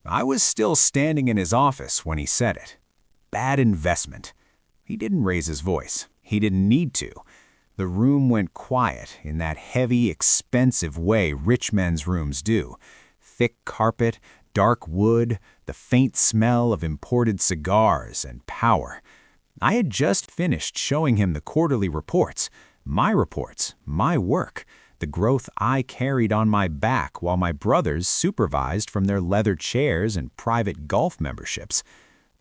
I was still standing in his office when he said it. Bad investment. He didn't raise his voice. He didn't need to. The room went quiet in that heavy, expensive way rich men's rooms do. Thick carpet, dark wood, the faint smell of imported cigars and power. I had just finished showing him the quarterly reports, my work, the growth I carried on my back while my brothers supervised from their leather chairs and private golf memberships.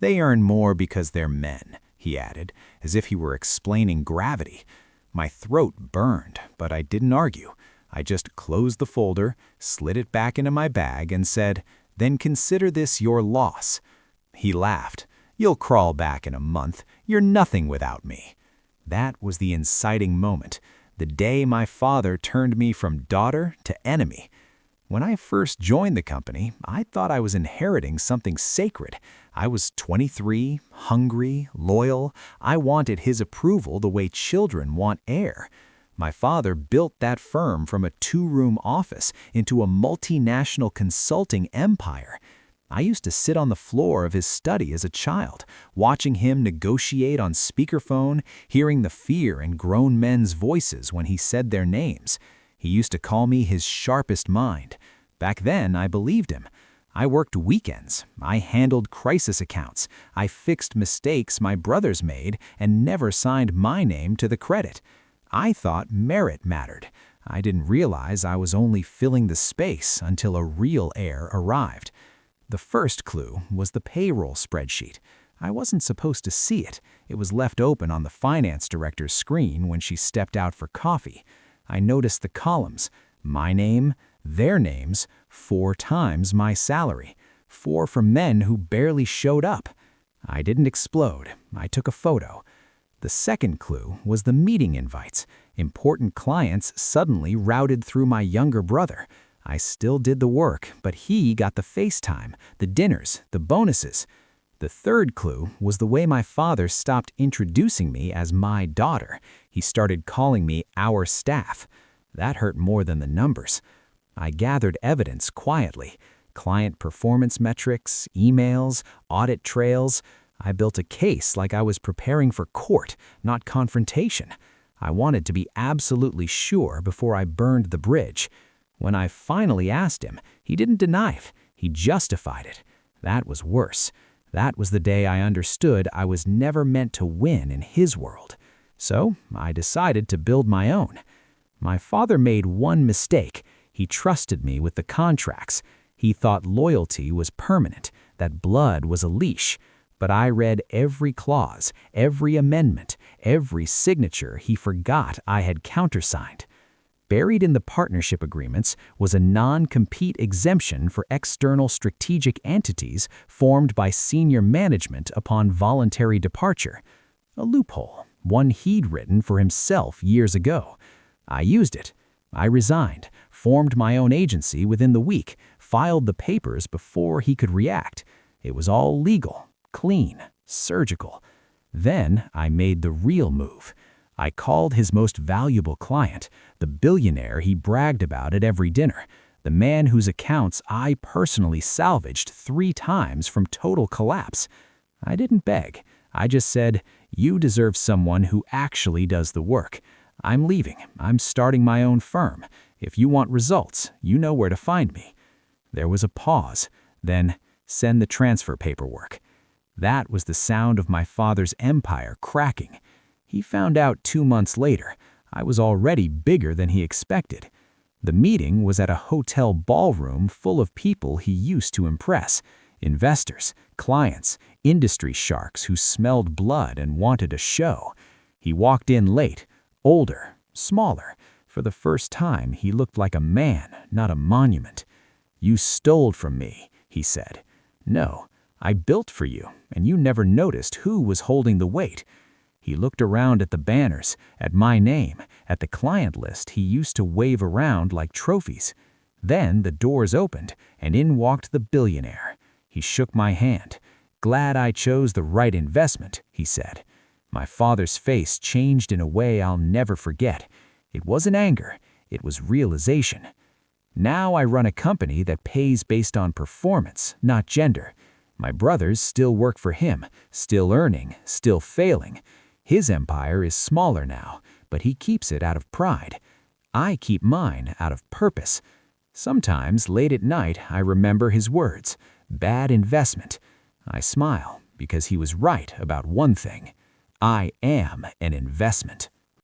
They earn more because they're men, he added, as if he were explaining gravity. My throat burned, but I didn't argue. I just closed the folder, slid it back into my bag, and said, "Then consider this your loss." He laughed. "You'll crawl back in a month. You're nothing without me." That was the inciting moment, the day my father turned me from daughter to enemy. When I first joined the company, I thought I was inheriting something sacred. I was 23, hungry, loyal. I wanted his approval the way children want air. My father built that firm from a two-room office into a multinational consulting empire. I used to sit on the floor of his study as a child, watching him negotiate on speakerphone, hearing the fear in grown men's voices when he said their names. He used to call me his sharpest mind. Back then, I believed him. I worked weekends. I handled crisis accounts. I fixed mistakes my brothers made and never signed my name to the credit. I thought merit mattered. I didn't realize I was only filling the space until a real heir arrived. The first clue was the payroll spreadsheet. I wasn't supposed to see it. It was left open on the finance director's screen when she stepped out for coffee. I noticed the columns, my name, their names, 4 times my salary, 4 for men who barely showed up. I didn't explode. I took a photo. The second clue was the meeting invites. Important clients suddenly routed through my younger brother. I still did the work, but he got the FaceTime, the dinners, the bonuses. The third clue was the way my father stopped introducing me as my daughter. He started calling me our staff. That hurt more than the numbers. I gathered evidence quietly. Client performance metrics, emails, audit trails. I built a case like I was preparing for court, not confrontation. I wanted to be absolutely sure before I burned the bridge. When I finally asked him, he didn't deny it. He justified it. That was worse. That was the day I understood I was never meant to win in his world. So I decided to build my own. My father made one mistake. He trusted me with the contracts. He thought loyalty was permanent, that blood was a leash. But I read every clause, every amendment, every signature he forgot I had countersigned. Buried in the partnership agreements was a non-compete exemption for external strategic entities formed by senior management upon voluntary departure. A loophole, one he'd written for himself years ago. I used it. I resigned, formed my own agency within the week, filed the papers before he could react. It was all legal, clean, surgical. Then I made the real move. I called his most valuable client, the billionaire he bragged about at every dinner, the man whose accounts I personally salvaged 3 times from total collapse. I didn't beg. I just said, "You deserve someone who actually does the work. I'm leaving. I'm starting my own firm. If you want results, you know where to find me." There was a pause. Then, "Send the transfer paperwork." That was the sound of my father's empire cracking. He found out 2 months later. I was already bigger than he expected. The meeting was at a hotel ballroom full of people he used to impress. Investors, clients, industry sharks who smelled blood and wanted a show. He walked in late, older, smaller. For the first time, he looked like a man, not a monument. "You stole from me," he said. "No, I built for you, and you never noticed who was holding the weight." He looked around at the banners, at my name, at the client list he used to wave around like trophies. Then the doors opened, and in walked the billionaire. He shook my hand. "Glad I chose the right investment," he said. My father's face changed in a way I'll never forget. It wasn't anger, it was realization. Now I run a company that pays based on performance, not gender. My brothers still work for him, still earning, still failing. His empire is smaller now, but he keeps it out of pride. I keep mine out of purpose. Sometimes, late at night, I remember his words, "Bad investment." I smile because he was right about one thing. I am an investment.